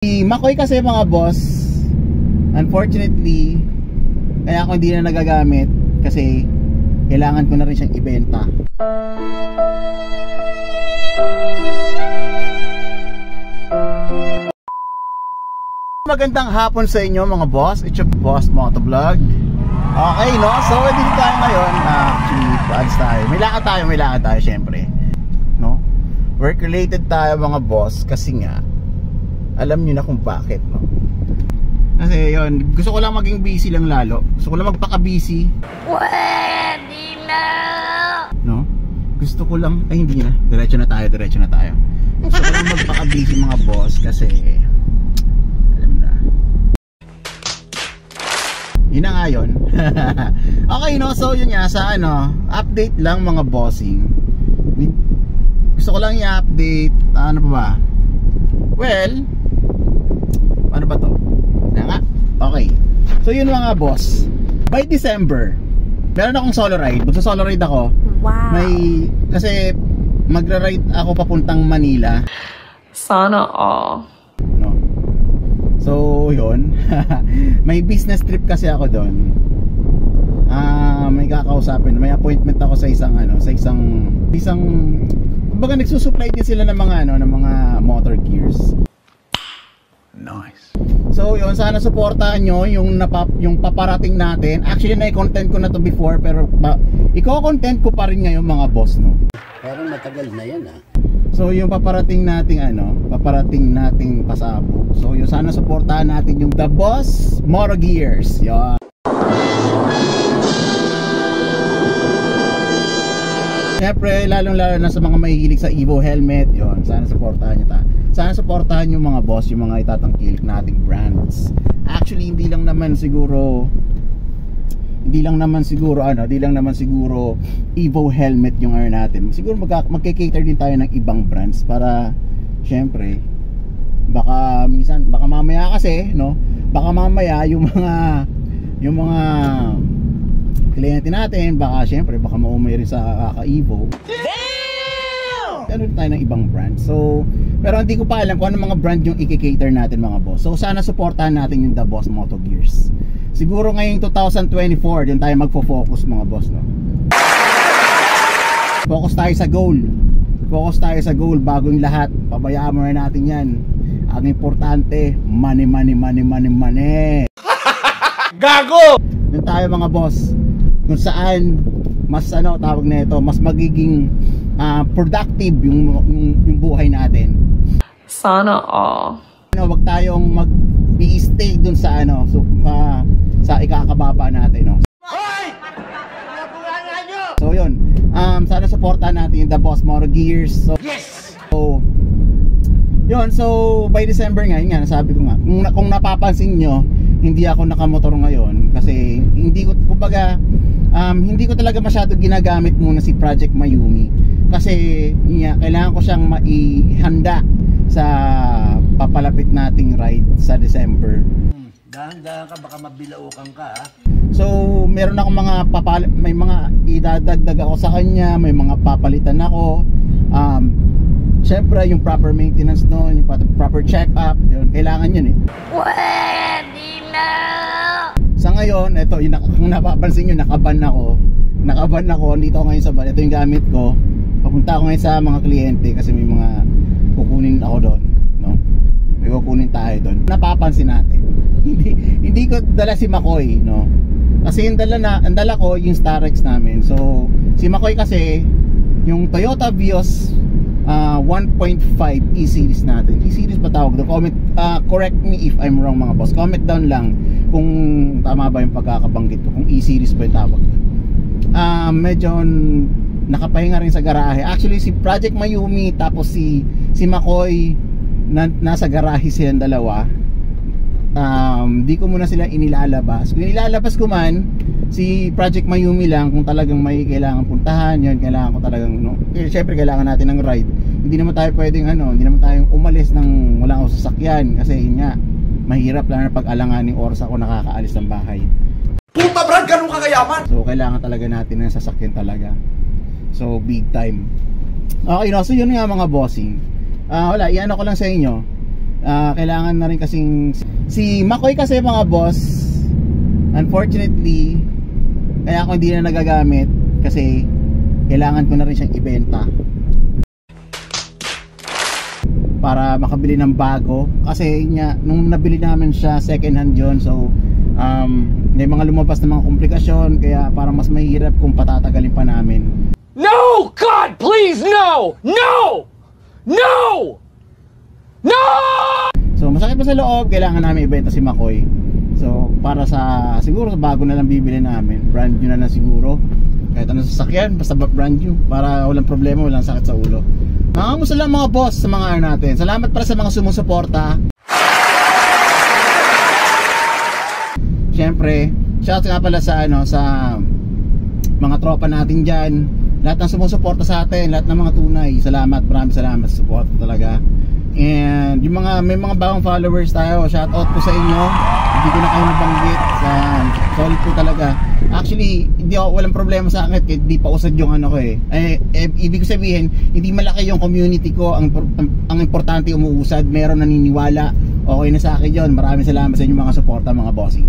Si Makoy kasi mga boss, unfortunately, kaya ako hindi na nagagamit kasi kailangan ko na rin siyang ibenta. Magandang hapon sa inyo mga boss. It's your boss Motovlog. Okay no, so dito tayo ngayon. Actually, ads tayo. May lakad tayo syempre, no? Work related tayo mga boss kasi nga alam nyo na kung bakit, no? Kasi yun, gusto ko lang maging busy lang lalo. Gusto ko lang magpaka-busy. Pwede na! No? Gusto ko lang, ay hindi na. Diretso na tayo. Gusto ko lang magpaka-busy mga boss kasi alam na. Yun na nga yun. Okay no, so yun nga sa ano, update lang mga bossing. Gusto ko lang i-update, ano pa ba? Well, ano ba to? Nga. Okay. So yun mga boss. By December, meron akong solo ride. Magsa-solo ride ako. Wow. Kasi magra-ride ako papuntang Manila. Sana all. No. So yun. May business trip kasi ako doon. May kakausapin. May appointment ako sa isang kumbaga nagsusupply din sila ng mga motor gears. Nice. So yun, sana suportahan nyo yung paparating natin. Actually na-content ko na to before, pero i-content ko pa rin ngayon mga boss, no? Parang matagal na yan So yung paparating nating pasabog. So yung sana suportahan natin yung The Boss Moto Gears. Yun. Siyempre, lalong-lalo na sa mga mahihilig sa Evo helmet, yon. Sana supportahan nyo Sana supportahan yung mga boss, yung mga itatangkilik nating brands. Actually, hindi lang naman siguro Evo helmet yung natin. Siguro magke-cater din tayo ng ibang brands para siyempre baka mamaya kasi, no? Baka mamaya yung mga kliyente natin, baka maumay rin sa Evo. Ano tayo ng ibang brand. So, pero hindi ko pa alam kung ano mga brand yung i-cater natin mga boss. So, sana supportahan natin yung The Boss Moto Gears. Siguro ngayong 2024, din tayo magfo-focus mga boss, no? Focus tayo sa goal bago yung lahat. Pabayaan mo na natin yan. Ang importante, money. Gago! Doon tayo mga boss. Kung saan mas tawag na ito, mas magiging productive yung buhay natin. Sana all. Wag tayong mag-stay dun sa sa ikakababa natin, no. Hoy! So yun, sana suportahan natin yung The Boss Moto Gears. So, yes. So yun, so by December nga, yun nga, nasabi ko nga, kung napapansin nyo, hindi ako nakamotor ngayon kasi hindi ko talaga masyado ginagamit muna si Project Mayumi kasi kailangan ko siyang maihanda sa papalapit nating ride sa December. Dahan-dahan ka, baka mabilaukan ka So meron akong may mga idadagdag ako sa kanya, may mga papalitan ako. Syempre yung proper maintenance noon, yung proper check-up, yun, kailangan yun Pwede na! Sa ngayon, ito, kung napapansin nyo, nakaban ako, dito ako ngayon sa van. Ito yung gamit ko. Papunta ako ngayon sa mga kliyente kasi may mga kukunin ako doon, no? May kukunin tayo doon. Napapansin natin. Hindi ko dala si Makoy, no? Kasi ang dala ko yung Starex namin. So, si Makoy kasi yung Toyota Vios 1.5 E-Series natin. E-Series ba tawag doon? Correct me if I'm wrong mga boss. Comment down lang kung tama ba yung pagkakabanggit ko, kung E-Series ba yung tawag doon. Medyo nakapahinga rin sa garahe. Actually si Project Mayumi tapos si Makoy nasa garahe silang dalawa. Di ko muna sila inilalabas. Kung inilalabas ko man si Project Mayumi lang kung talagang may kailangan puntahan, yun, kailangan ko talagang syempre kailangan natin ng ride. Hindi naman tayo pwedeng hindi naman tayong umalis ng wala akong sasakyan kasi yun nga, mahirap lang na pag-alanganing oras ako nakakaalis ng bahay. Puta brad, ganun kakayaman! So kailangan talaga natin ng sasakyan talaga. So big time. Okay no, so yun nga mga bossing. Wala, iano ko lang sa inyo. Kailangan na rin kasing si Makoy kasi mga boss, unfortunately kaya ako hindi na nagagamit kasi kailangan ko na rin siyang ibenta para makabili ng bago kasi nung nabili namin siya second hand yun, so may mga lumabas na mga komplikasyon kaya parang mas mahirap kung patatagalin pa namin. No! God, please, no! No! No! No! So masakit pa sa loob, kailangan namin ibenta si Makoy. So para siguro sa bago na lang bibili namin, brand new na lang siguro. Kahit anong sasakyan, basta brand new, para walang problema, walang sakit sa ulo. Nakamusta lang mga boss sa mga natin. Salamat para sa mga sumusuporta. Siyempre, shout nga pala sa sa mga tropa natin dyan, lahat ng sumusuporta sa atin, lahat ng mga tunay. Salamat, maraming salamat sa support talaga. And yung may mga bagong followers tayo, shout out po sa inyo. Hindi ko na kayo nabanggit. Solid po talaga. Actually, walang problema sa akin kahit di pa usad yung ko ibig sabihin, hindi malaki yung community ko. Ang importante umuusad, meron naniniwala. Okay na sa akin yun. Maraming salamat sa inyo mga suporta mga bossing.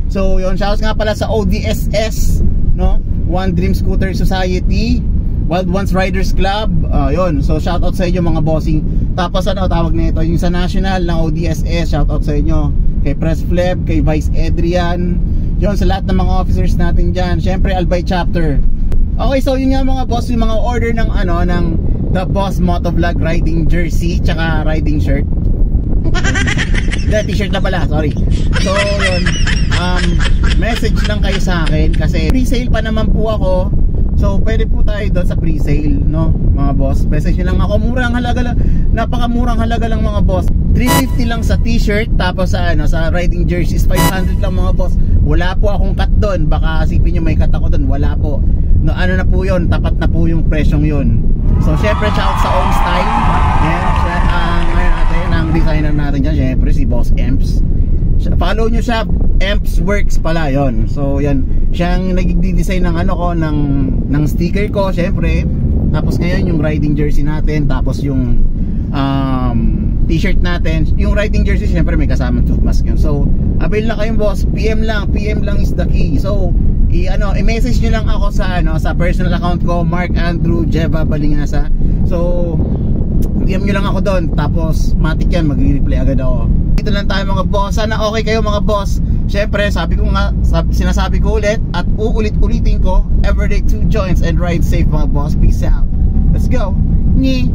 So yun, shout out nga pala sa ODSS, no? One Dream Scooter Society, Wild Ones Riders Club, yun. So shout out sa inyo mga bossing. Tapos tawag na ito, yung sa national ng ODSS, shout out sa inyo. Kay Press Fleb, kay Vice Adrian, yun, sa lahat ng mga officers natin dyan. Syempre Albay Chapter. Okay, so yun nga mga boss, yung mga order ng ng The Boss Motovlog riding jersey tsaka riding shirt. T-shirt na pala, sorry. So yun, message lang kayo sa akin kasi pre-sale pa naman po ako. So pwede po tayo doon sa pre-sale, no mga boss. Message nyo lang ako, murang halaga lang, napakamurang halaga lang mga boss. 350 lang sa t-shirt, tapos sa riding jerseys 500 lang mga boss. Wala po akong cut doon, baka isipin nyo may cut ako doon, wala po. No, na po yun, tapat na po yung presyong yun. So syempre shout out sa Own Style. Yan, ngayon natin, ang designer natin dyan, syempre si Boss Emps. Follow nyo siya, Emps Works pala yon. So yan, siyang nagdi-design ng ng sticker ko syempre. Tapos ngayon yung riding jersey natin, tapos yung t-shirt natin. Yung riding jersey syempre may kasamang tooth mask yun. So avail na kayong boss, PM lang is the key. So i-message nyo lang ako sa personal account ko, Mark Andrew Jeva Balingasa. So DM nyo lang ako doon, tapos matik yan, mag-reply agad ako. Dito lang tayo mga boss. Sana okay kayo mga boss. Syempre, sinasabi ko ulit at uulit-ulitin ko, everyday 2 joints and ride safe mga boss. Peace out. Let's go. Nye.